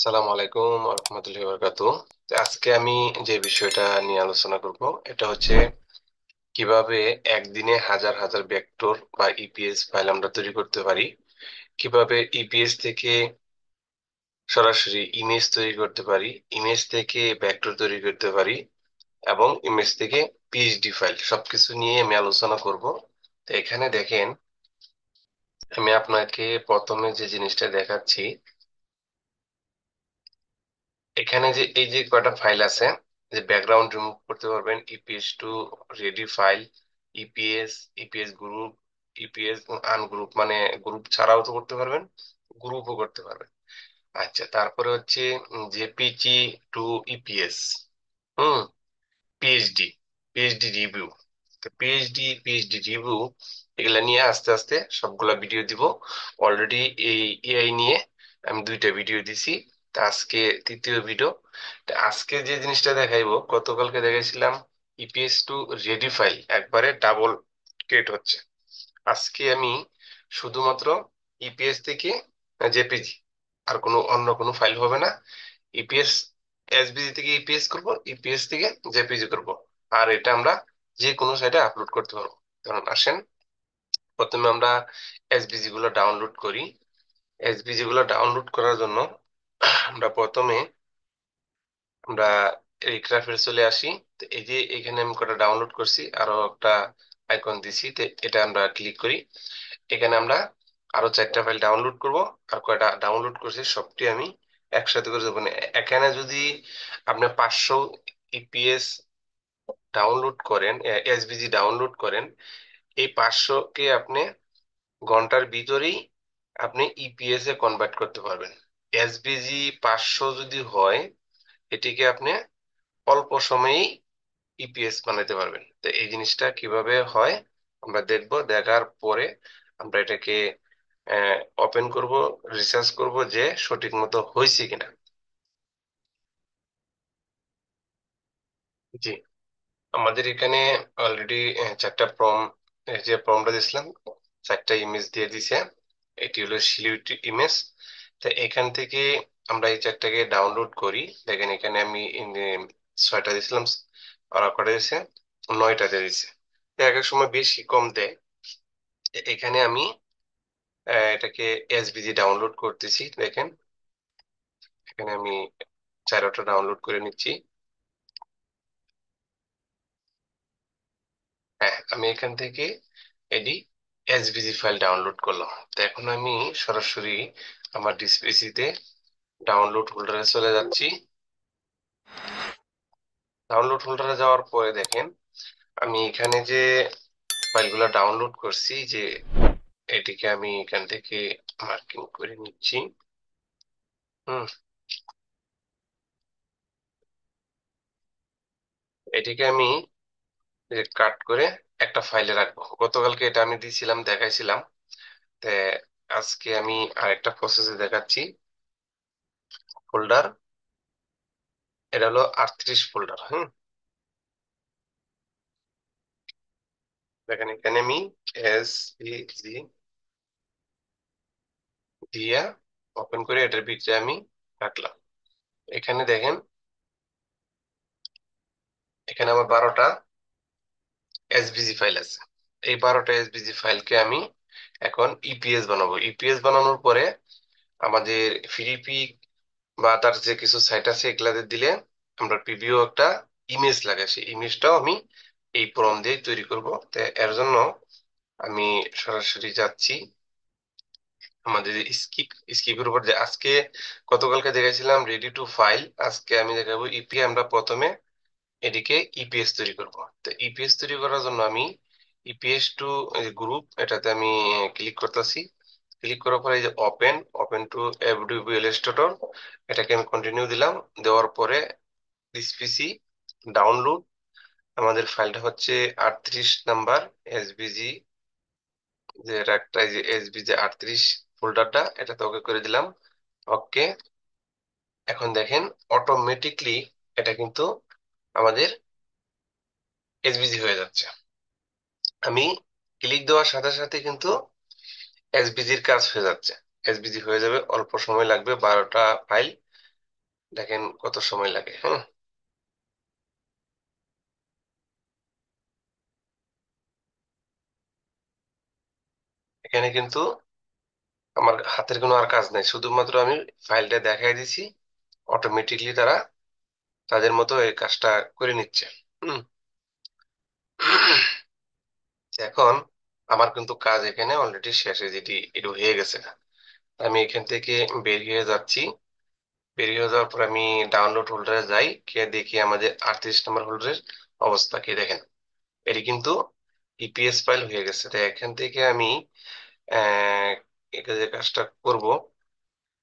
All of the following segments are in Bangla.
আসসালামু আলাইকুম রহমতুল্লাহি বারাকাতুহু। আজকে আমি যে বিষয়টা নিয়ে আলোচনা করব এটা হচ্ছে কিভাবে একদিনে হাজার হাজার ভেক্টর বা ইপিএস ফাইল আমরা তৈরি করতে পারি, কিভাবে ইপিএস থেকে সরাসরি ইমেজ তৈরি করতে পারি, ইমেজ থেকে ভেক্টর তৈরি করতে পারি এবং ইমেজ থেকে পিএইচডি ফাইল, সবকিছু নিয়ে আমি আলোচনা করব। তো এখানে দেখেন, আমি আপনাকে প্রথমে যে জিনিসটা দেখাচ্ছি, এখানে যে এই যে কয়টা ফাইল আছে, যে ব্যাকগ্রাউন্ড রিমুভ করতে পারবেন, EPS to ready file, EPS, EPS group, EPS ungroup মানে গ্রুপ ছাড়াও তো করতে পারবেন, গ্রুপও করতে পারবেন। আচ্ছা, তারপরে হচ্ছে জেপিজি টু ইপিএস, হুম, পিএইচডি, পিএইচডি রিভিউ। তো পিএইচডি রিভিউ এগুলা নিয়ে আস্তে আস্তে সবগুলা ভিডিও দিব। অলরেডি এই এআই নিয়ে আমি দুইটা ভিডিও দিছি। তা আজকে তৃতীয় ভিডিও। তা আজকে যে জিনিসটা দেখাইবো, গতকালকে দেখাইছিলাম ইপিএস টু রেডি ফাইল একবারে ডাবল ক্রিয়েট হচ্ছে। আজকে আমি শুধুমাত্র ইপিএস থেকে জেপিজি, আর কোনো অন্য কোনো ফাইল হবে না। ইপিএস, এসভিজি থেকে ইপিএস করব, ইপিএস থেকে জেপিজি করব। আর এটা আমরা যে কোনো সাইটে আপলোড করতে পারবো। কারণ আসেন, প্রথমে আমরা এসভিজি গুলো ডাউনলোড করি। এসভিজি গুলো ডাউনলোড করার জন্য আমরা প্রথমে আমরা এই গ্রাফে চলে আসি। তো এই যে এখানে আমি কটা ডাউনলোড করছি, আরো একটা আইকন দিছি, তো এটা আমরা ক্লিক করি। এখানে আমরা আরো 4টা ফাইল ডাউনলোড করব। আর কয়টা ডাউনলোড করছি সবটি আমি একসাথে করে দেবো। মানে এখানে যদি আপনি 500 ইপিএস ডাউনলোড করেন, এসভিজি ডাউনলোড করেন, এই 500 কে আপনি ঘন্টার ভিতরেই আপনি ইপিএস এ কনভার্ট করতে পারবেন। এসভিজি 500 যদি হয়, এটিকে আপনি অল্প সময়েই ইপিএস বানাতে পারবেন। তো এই জিনিসটা কিভাবে হয় আমরা দেখব। দেখার পরে আমরা এটাকে ওপেন করব, রিসার্চ করব যে সঠিক মতো হয়েছে কিনা। জি, আমাদের এখানে অলরেডি 4টা যে প্রমটা দিয়েছিলাম, 4টা ইমেজ দিয়ে দিছে। এটি হলো সিলিউট ইমেজ। তো এখান থেকে আমরা এই 4টাকে ডাউনলোড করি। দেখেন এখানে আমি 6টা দিয়েছিলাম, ওরা কটা দিয়েছে, 9টা দিয়ে দিছে। তো এক এক সময় বেশি কম দেয়। এখানে আমি এটাকে এসভিজি ডাউনলোড করতেছি। দেখেন এখানে আমি 4টা ডাউনলোড করে নিচ্ছি। হ্যাঁ, আমি এখান থেকে এডি এসভিজি ফাইল ডাউনলোড করলাম। তো এখন আমি সরাসরি আমার ডিসপিসিতে ডাউনলোড ফোল্ডারে চলে যাচ্ছি। ডাউনলোড ফোল্ডারে যাওয়ার পরে দেখেন, আমি এখানে যে ফাইলগুলো ডাউনলোড করছি, যে এটিকে আমি এখান থেকে মার্কিং করে নিচ্ছি। হুম, এটিকে আমি কাট করে একটা ফাইলে রাখবো। গতকালকে এটা আমি দিছিলাম, দেখাইছিলাম। তে আজকে আমি আরেকটা প্রসেসে দেখাচ্ছি। ফোল্ডার, এটা হলো 38 ফোল্ডার। হুম, দেখেন এখানে আমি এস জি দিয়া ওপেন করে এটার ভিতরে আমি রাখলাম। এখানে দেখেন, এখানে আমার 12টা এসভিজি ফাইল আছে। এই 12টা এসভিজি ফাইলকে আমি এখন ইপিএস বানাবো। ইপিএস বানানোর পরে আমাদের ফ্রিপি বা তার যে কিছু সাইট আছে এগুলাতে দিলে আমরা প্রিভিউ একটা ইমেজ লাগে, সেই ইমেজটাও আমি এই প্রম দিয়ে তৈরি করব। তো এর জন্য আমি সরাসরি যাচ্ছি আমাদের স্কিপের উপর। যে আজকে গতকালকে দেখেছিলাম রেডি টু ফাইল, আজকে আমি দেখাবো ইপি। আমরা প্রথমে এটিকে ইপিএস তৈরি করব। তো ইপিএস তৈরি করার জন্য আমি ইপিএস টু গ্রুপ, এটাতে আমি ক্লিক করতেছি। ক্লিক করার পরে এই যে ওপেন, ওপেন টু এফডিবি ইলাস্ট্রেটর, এটাকে আমি কন্টিনিউ দিলাম। দেওয়ার পরে দিস পিসি ডাউনলোড, আমাদের ফাইলটা হচ্ছে 38 নাম্বার এসবিজি, যে এটা একটা এই যে এসবিজি 38 ফোল্ডারটা, এটাতে ওকে করে দিলাম। ওকে, এখন দেখেন অটোমেটিকলি এটা কিন্তু আমাদের এসবিজি হয়ে যাচ্ছে। আমি ক্লিক দেওয়ার সাথে সাথে কিন্তু এসবিজির কাজ হয়ে যাচ্ছে। এসবিজি হয়ে যাবে, অল্প সময় লাগবে। 12টা ফাইল দেখেন কত সময় লাগে। হ্যাঁ, এখানে কিন্তু আমার হাতের কোনো আর কাজ নাই, শুধুমাত্র আমি ফাইলটা দেখাই দিছি, অটোমেটিকলি তারা তাদের মতো এই কাজটা করে নিচ্ছে। হুম। এখন আমার কিন্তু কাজ এখানে অলরেডি শেষে, যেটি এটা হয়ে গেছে। আমি এখান থেকে বের হয়ে যাচ্ছি। বের হয়ে যাওয়ার পর আমি ডাউনলোড হোল্ডারে যাই, কে দেখি আমাদের 38 নম্বর হোল্ডারের অবস্থা কি। দেখেন এটি কিন্তু ইপিএস ফাইল হয়ে গেছে। তো এখান থেকে আমি আহ এটা যে কাজটা করব,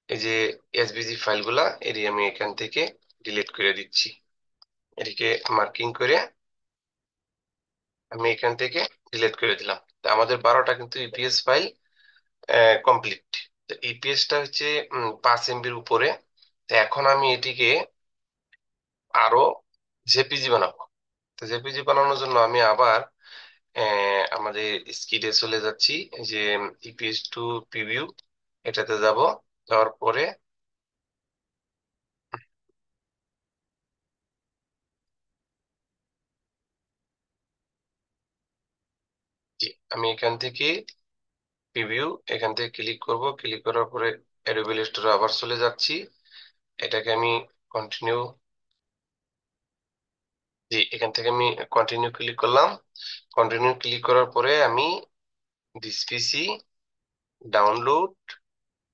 এই যে এসভিজি ফাইলগুলা এটি আমি এখান থেকে ডিলিট করে দিচ্ছি। এটিকে মার্কিং করে আমি এখান থেকে ডিলিট করে দিলাম। তো আমাদের 12টা কিন্তু ইপিএস ফাইল কমপ্লিট। ইপিএসটা হচ্ছে 5 এমবির উপরে। তো এখন আমি এটিকে আরো জেপিজি বানাবো। তো জেপিজি বানানোর জন্য আমি আবার আমাদের স্কিডে চলে যাচ্ছি, এই যে ইপিএস টু প্রিভিউ, এটাতে যাব। যাওয়ার পরে জি, আমি এখান থেকে প্রিভিউ, এখান থেকে ক্লিক করব। ক্লিক করার পরে অ্যাডোবে ইলাস্ট্রেটর আবার চলে যাচ্ছি। এটাকে আমি কন্টিনিউ, জি এখান থেকে আমি কন্টিনিউ ক্লিক করলাম। কন্টিনিউ ক্লিক করার পরে আমি দিস পিসি ডাউনলোড,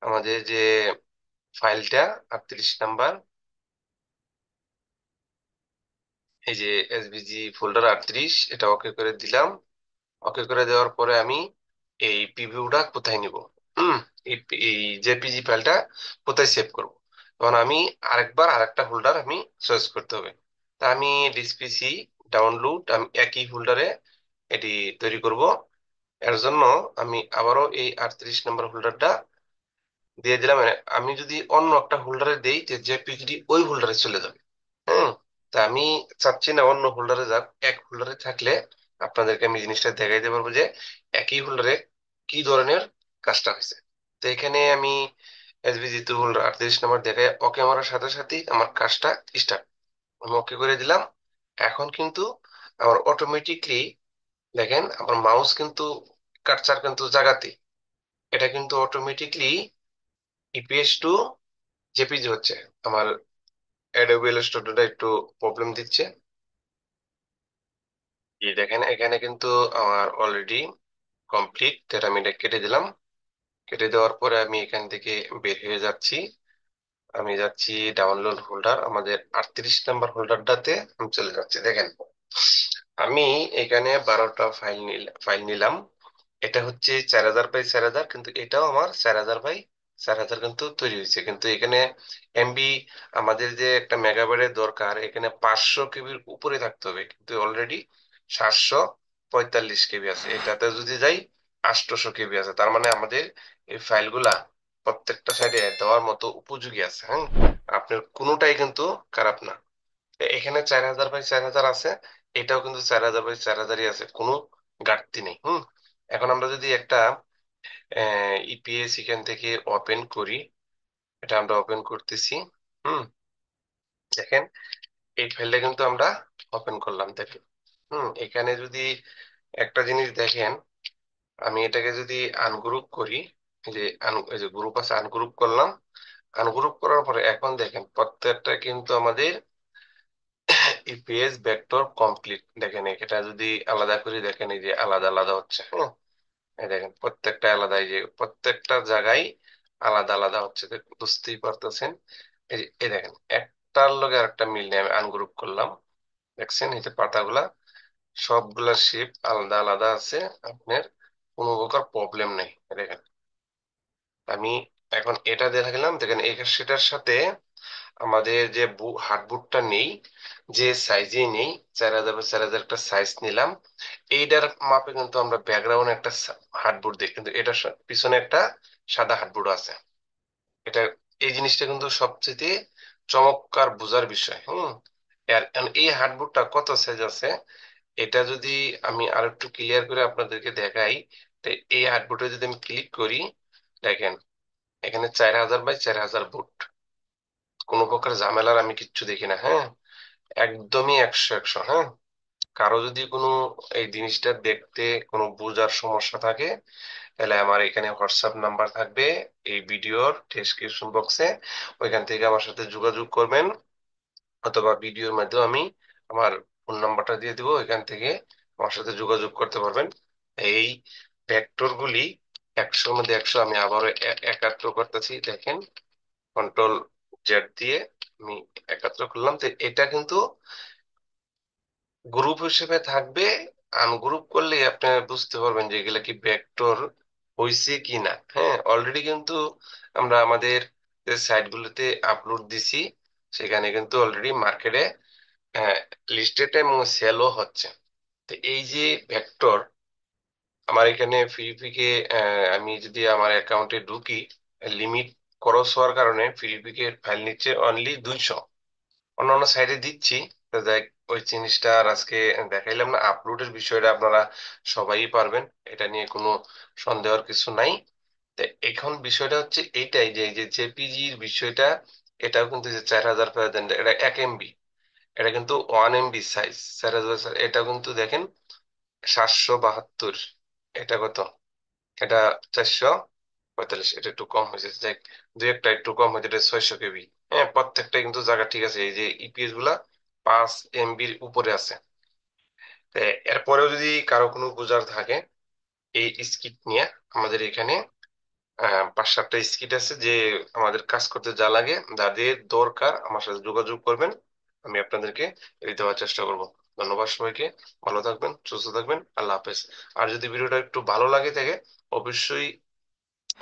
আমাদের যে ফাইলটা 38 নাম্বার, এই যে এসভিজি ফোল্ডার 38, এটা ওকে করে দিলাম। ওকে করে দেওয়ার পরে আমি এই প্রিভিউটা কোথায় নিব, হুম, এই জেপিজি ফাইলটা কোথায় সেভ করব, তখন আমি আরেকবার আরেকটা হোল্ডার আমি চয়েস করতে হবে। তা আমি ডিসপিসি ডাউনলোড, আমি একই হোল্ডারে এটি তৈরি করব। এর জন্য আমি আবারও এই 38 নম্বর হোল্ডারটা দিয়ে দিলাম। মানে আমি যদি অন্য একটা হোল্ডারে দেই, যে জেপিজি ওই হোল্ডারে চলে যাবে। হুম। তা আমি চাচ্ছি না অন্য হোল্ডারে যাক, এক হোল্ডারে থাকলে আপনাদেরকে আমি জিনিসটা দেখাইতে পারবো যে একই হোল্ডারে কি ধরনের কাজটা হয়েছে। তো এখানে আমি এসভিজি টু হোল্ডার 38 নম্বর দেখায় ওকে মারার সাথে সাথেই আমার কাজটা স্টার্ট, আমি ওকে করে দিলাম। এখন কিন্তু আমার অটোমেটিকলি দেখেন আমার মাউস কিন্তু কার্সার কিন্তু জায়গাতে, এটা কিন্তু অটোমেটিকলি ইপিএস টু জেপিজি হচ্ছে। আমার অ্যাডোবি ইলাস্ট্রেটরটা একটু প্রবলেম দিচ্ছে। এই দেখেন এখানে কিন্তু আমার অলরেডি কমপ্লিট, এটা আমি এটা কেটে দিলাম। কেটে দেওয়ার পরে আমি এখান থেকে বের হয়ে যাচ্ছি। আমি যাচ্ছি ডাউনলোড হোল্ডার, আমাদের 38 নম্বর হোল্ডারটাতে আমি চলে যাচ্ছি। দেখেন আমি এখানে 12টা ফাইল নিলাম। এটা হচ্ছে 4000 বাই 4000, কিন্তু এটাও আমার 4000 বাই 4000 কিন্তু তৈরি হয়েছে। কিন্তু এখানে এমবি, আমাদের যে একটা মেগাবাইটের দরকার, এখানে 500 কেবির উপরে থাকতে হবে, কিন্তু অলরেডি 745 কেবি আছে। এটাতে যদি যাই 800 কেবি আছে। তার মানে আমাদের এই ফাইলগুলা প্রত্যেকটা সাইডে দেওয়ার মতো উপযোগী আছে। হ্যাঁ, আপনার কোনোটাই কিন্তু খারাপ না। এখানে 4000 বাই 4000 আছে, এটাও কিন্তু 4000 বাই 4000ই আছে, কোনো ঘাটতি নেই। হুম। এখন আমরা যদি একটা ইপিএস এখান থেকে ওপেন করি, এটা আমরা ওপেন করতেছি। হুম। দেখেন এই ফাইলটা কিন্তু আমরা ওপেন করলাম। দেখেন এখানে যদি একটা জিনিস দেখেন, আমি এটাকে যদি আনগ্রুপ করি, এই যে গ্রুপ আছে, আনগ্রুপ করলাম। আনগ্রুপ করার পরে এখন দেখেন প্রত্যেকটা কিন্তু আমাদের ইপিএস ভেক্টর কমপ্লিট। দেখেন এটা যদি আলাদা করে দেখেন, এই যে আলাদা আলাদা হচ্ছে। হ্যাঁ, এই দেখেন প্রত্যেকটা আলাদা, এই যে প্রত্যেকটা জায়গায় আলাদা আলাদা হচ্ছে, বুঝতেই পারতেছেন। এই দেখেন একটার লগে আরেকটা মিল নেই। আমি আনগ্রুপ করলাম, দেখছেন এই যে পাতাগুলা সবগুলা শেপ আলাদা আলাদা আছে। আপনার কোনো প্রকার প্রবলেম নেই। দেখেন আমি এখন এটা দেখালাম। দেখেন সেটার সাথে আমাদের যে হার্ডবোর্ডটা নেই, যে সাইজে নেই, 4000 বাই 4000 একটা সাইজ নিলাম। এইটার মাপে কিন্তু আমরা ব্যাকগ্রাউন্ড একটা হার্ডবোর্ড দিই, কিন্তু এটা পিছনে একটা সাদা হার্ডবোর্ড আছে। এটা, এই জিনিসটা কিন্তু সবচেয়ে চমৎকার বোঝার বিষয়। আর এই হার্ডবোর্ডটা কত সাইজ আছে, এটা যদি আমি আর একটু ক্লিয়ার করে আপনাদেরকে দেখাই, তো এই হার্ডবোর্ডে যদি আমি ক্লিক করি, দেখেন এখানে 4000 বাই 4000 বুট। কোনো প্রকার ঝামেলার আমি কিচ্ছু দেখি না, হ্যাঁ। একদমই 100-100, হ্যাঁ। কারো যদি কোনো এই জিনিসটা দেখতে কোনো বোঝার সমস্যা থাকে, তাহলে আমার এখানে হোয়াটসঅ্যাপ নাম্বার থাকবে এই ভিডিওর ডেসক্রিপশন বক্সে, ওইখান থেকে আমার সাথে যোগাযোগ করবেন, অথবা ভিডিওর মাধ্যমে আমি আমার ফোন নাম্বারটা দিয়ে দিব, ওইখান থেকে আমার সাথে যোগাযোগ করতে পারবেন। এই ভেক্টর গুলি 100-র মধ্যে 100 আমি আবারও একাত্র করতেছি, দেখেন। কন্ট্রোল Z দিয়ে আমি একাত্র করলাম। তো এটা কিন্তু গ্রুপ হিসেবে থাকবে। আনগ্রুপ করলে আপনি বুঝতে পারবেন যে এগুলা কি ভেক্টর হইছে কি না, হ্যাঁ। অলরেডি কিন্তু আমরা আমাদের যে সাইট গুলোতে আপলোড দিছি, সেখানে কিন্তু অলরেডি মার্কেটে লিস্টেড এবং সেলও হচ্ছে। তো এই যে ভেক্টর, আমার এখানে ফিলিপিকে আমি যদি আমার অ্যাকাউন্টে ঢুকি, লিমিট ক্রস হওয়ার কারণে ফিলিপিকে ফাইল নিচ্ছে অনলি 200। অন্যান্য সাইডে দিচ্ছি। তো দেখ, ওই জিনিসটা আর আজকে দেখাইলাম না। আপলোডের বিষয়টা আপনারা সবাই পারবেন, এটা নিয়ে কোনো সন্দেহের কিছু নাই। তো এখন বিষয়টা হচ্ছে এইটাই যে এই যে জেপিজির বিষয়টা, এটাও কিন্তু যে 4000 এটা 1 MB, এটা কিন্তু 1 MB সাইজ। 4000, এটাও কিন্তু দেখেন 772। এটা কত? এটা 445। এটা একটু কম হয়েছে, যাই দুই একটা একটু কম হয়েছে, এটা 600 KB। হ্যাঁ, প্রত্যেকটা কিন্তু জায়গা ঠিক আছে। এই যে ইপিএস গুলা 5 MBর উপরে আছে। তো এরপরেও যদি কারো কোনো বোঝার থাকে এই স্কিট নিয়ে, আমাদের এখানে 5-7টা স্কিট আছে, যে আমাদের কাজ করতে যা লাগে, যাদের দরকার আমার সাথে যোগাযোগ করবেন, আমি আপনাদেরকে এই দেওয়ার চেষ্টা করব। ধন্যবাদ সবাইকে। ভালো থাকবেন, সুস্থ থাকবেন, আল্লাহ হাফেজ। আর যদি ভিডিওটা একটু ভালো লাগে থাকে, অবশ্যই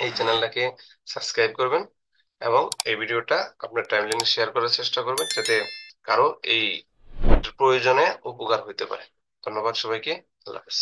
এই চ্যানেলটাকে সাবস্ক্রাইব করবেন, এবং এই ভিডিওটা আপনার টাইমলাইনে শেয়ার করার চেষ্টা করবেন, যাতে কারো এই প্রয়োজনে উপকার হইতে পারে। ধন্যবাদ সবাইকে। আল্লাহ হাফেজ।